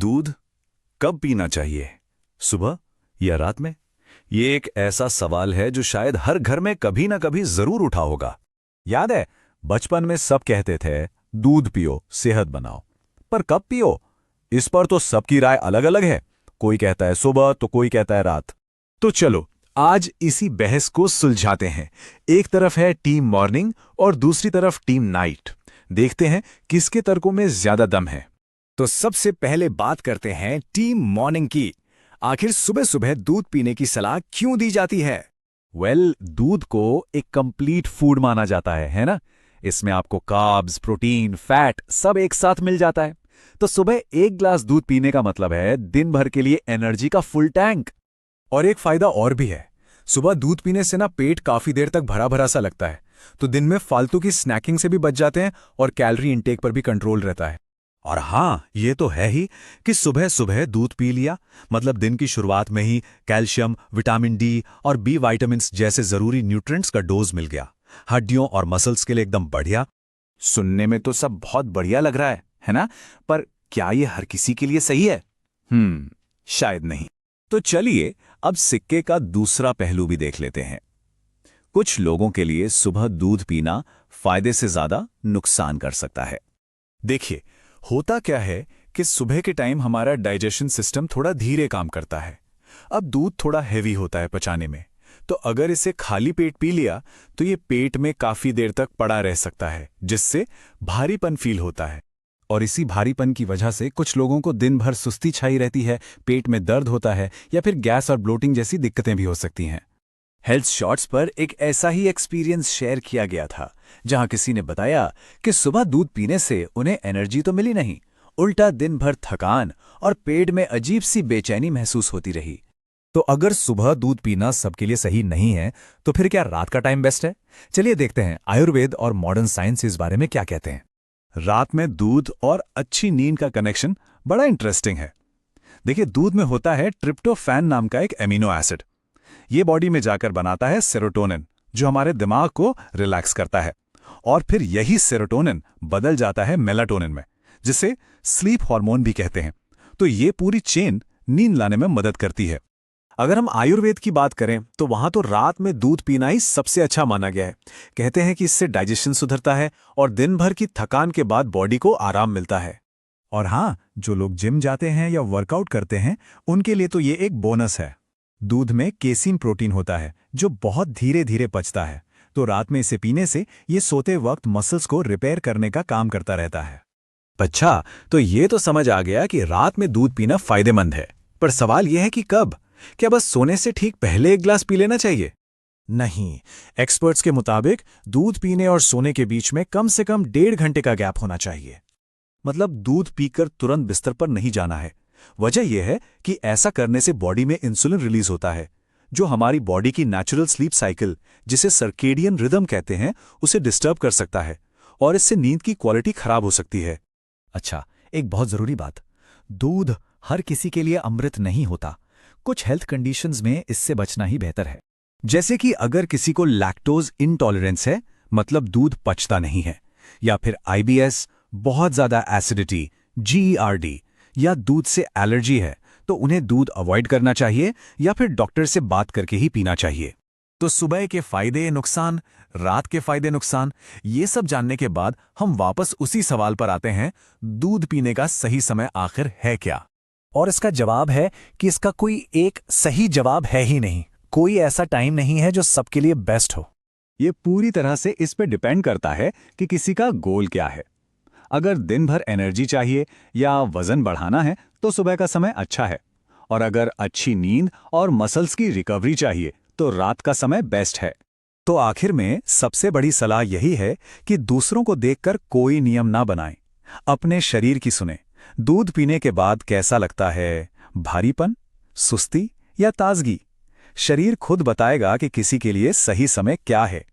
दूध कब पीना चाहिए, सुबह या रात में? ये एक ऐसा सवाल है जो शायद हर घर में कभी ना कभी जरूर उठा होगा। याद है, बचपन में सब कहते थे दूध पियो सेहत बनाओ, पर कब पियो इस पर तो सबकी राय अलग अलग है। कोई कहता है सुबह तो कोई कहता है रात। तो चलो आज इसी बहस को सुलझाते हैं। एक तरफ है टीम मॉर्निंग और दूसरी तरफ टीम नाइट। देखते हैं किसके तर्कों में ज्यादा दम है। तो सबसे पहले बात करते हैं टीम मॉर्निंग की। आखिर सुबह सुबह दूध पीने की सलाह क्यों दी जाती है? दूध को एक कंप्लीट फूड माना जाता है ना। इसमें आपको कार्ब्स, प्रोटीन, फैट सब एक साथ मिल जाता है। तो सुबह एक ग्लास दूध पीने का मतलब है दिन भर के लिए एनर्जी का फुल टैंक। और एक फायदा और भी है, सुबह दूध पीने से ना पेट काफी देर तक भरा भरा सा लगता है, तो दिन में फालतू की स्नैकिंग से भी बच जाते हैं और कैलोरी इंटेक पर भी कंट्रोल रहता है। और हाँ, ये तो है ही कि सुबह सुबह दूध पी लिया मतलब दिन की शुरुआत में ही कैल्शियम, विटामिन डी और बी विटामिन्स जैसे जरूरी न्यूट्रिएंट्स का डोज मिल गया। हड्डियों और मसल्स के लिए एकदम बढ़िया। सुनने में तो सब बहुत बढ़िया लग रहा है ना? पर क्या ये हर किसी के लिए सही है? शायद नहीं। तो चलिए अब सिक्के का दूसरा पहलू भी देख लेते हैं। कुछ लोगों के लिए सुबह दूध पीना फायदे से ज्यादा नुकसान कर सकता है। देखिए, होता क्या है कि सुबह के टाइम हमारा डाइजेशन सिस्टम थोड़ा धीरे काम करता है। अब दूध थोड़ा हैवी होता है पचाने में, तो अगर इसे खाली पेट पी लिया तो ये पेट में काफी देर तक पड़ा रह सकता है, जिससे भारीपन फील होता है। और इसी भारीपन की वजह से कुछ लोगों को दिन भर सुस्ती छाई रहती है, पेट में दर्द होता है या फिर गैस और ब्लोटिंग जैसी दिक्कतें भी हो सकती हैं। हेल्थ शॉर्ट्स पर एक ऐसा ही एक्सपीरियंस शेयर किया गया था, जहां किसी ने बताया कि सुबह दूध पीने से उन्हें एनर्जी तो मिली नहीं, उल्टा दिन भर थकान और पेट में अजीब सी बेचैनी महसूस होती रही। तो अगर सुबह दूध पीना सबके लिए सही नहीं है, तो फिर क्या रात का टाइम बेस्ट है? चलिए देखते हैं आयुर्वेद और मॉडर्न साइंस इस बारे में क्या कहते हैं। रात में दूध और अच्छी नींद का कनेक्शन बड़ा इंटरेस्टिंग है। देखिए, दूध में होता है ट्रिप्टोफैन नाम का एक एमिनो एसिड। ये बॉडी में जाकर बनाता है सेरोटोनिन, जो हमारे दिमाग को रिलैक्स करता है, और फिर यही सेरोटोनिन बदल जाता है मेलाटोनिन में, जिसे स्लीप हार्मोन भी कहते हैं। तो ये पूरी चेन नींद लाने में मदद करती है। अगर हम आयुर्वेद की बात करें तो वहां तो रात में दूध पीना ही सबसे अच्छा माना गया है। कहते हैं कि इससे डाइजेशन सुधरता है और दिन भर की थकान के बाद बॉडी को आराम मिलता है। और हाँ, जो लोग जिम जाते हैं या वर्कआउट करते हैं उनके लिए तो ये एक बोनस है। दूध में केसीन प्रोटीन होता है जो बहुत धीरे धीरे पचता है, तो रात में इसे पीने से ये सोते वक्त मसल्स को रिपेयर करने का काम करता रहता है। अच्छा, तो ये तो समझ आ गया कि रात में दूध पीना फायदेमंद है, पर सवाल यह है कि कब? क्या बस सोने से ठीक पहले एक ग्लास पी लेना चाहिए? नहीं, एक्सपर्ट्स के मुताबिक दूध पीने और सोने के बीच में कम से कम 1.5 घंटे का गैप होना चाहिए। मतलब दूध पीकर तुरंत बिस्तर पर नहीं जाना है। वजह यह है कि ऐसा करने से बॉडी में इंसुलिन रिलीज होता है, जो हमारी बॉडी की नेचुरल स्लीप साइकिल, जिसे सर्केडियन रिदम कहते हैं, उसे डिस्टर्ब कर सकता है और इससे नींद की क्वालिटी खराब हो सकती है। अच्छा, एक बहुत जरूरी बात, दूध हर किसी के लिए अमृत नहीं होता। कुछ हेल्थ कंडीशंस में इससे बचना ही बेहतर है। जैसे कि अगर किसी को लैक्टोज इंटॉलरेंस है, मतलब दूध पचता नहीं है, या फिर आईबीएस, बहुत ज्यादा एसिडिटी, जीईआरडी या दूध से एलर्जी है, तो उन्हें दूध अवॉइड करना चाहिए या फिर डॉक्टर से बात करके ही पीना चाहिए। तो सुबह के फायदे नुकसान, रात के फायदे नुकसान, ये सब जानने के बाद हम वापस उसी सवाल पर आते हैं, दूध पीने का सही समय आखिर है क्या? और इसका जवाब है कि इसका कोई एक सही जवाब है ही नहीं। कोई ऐसा टाइम नहीं है जो सबके लिए बेस्ट हो। ये पूरी तरह से इस पे डिपेंड करता है कि किसी का गोल क्या है। अगर दिन भर एनर्जी चाहिए या वजन बढ़ाना है तो सुबह का समय अच्छा है, और अगर अच्छी नींद और मसल्स की रिकवरी चाहिए तो रात का समय बेस्ट है। तो आखिर में सबसे बड़ी सलाह यही है कि दूसरों को देखकर कोई नियम ना बनाएं, अपने शरीर की सुने। दूध पीने के बाद कैसा लगता है, भारीपन, सुस्ती या ताजगी? शरीर खुद बताएगा कि किसी के लिए सही समय क्या है।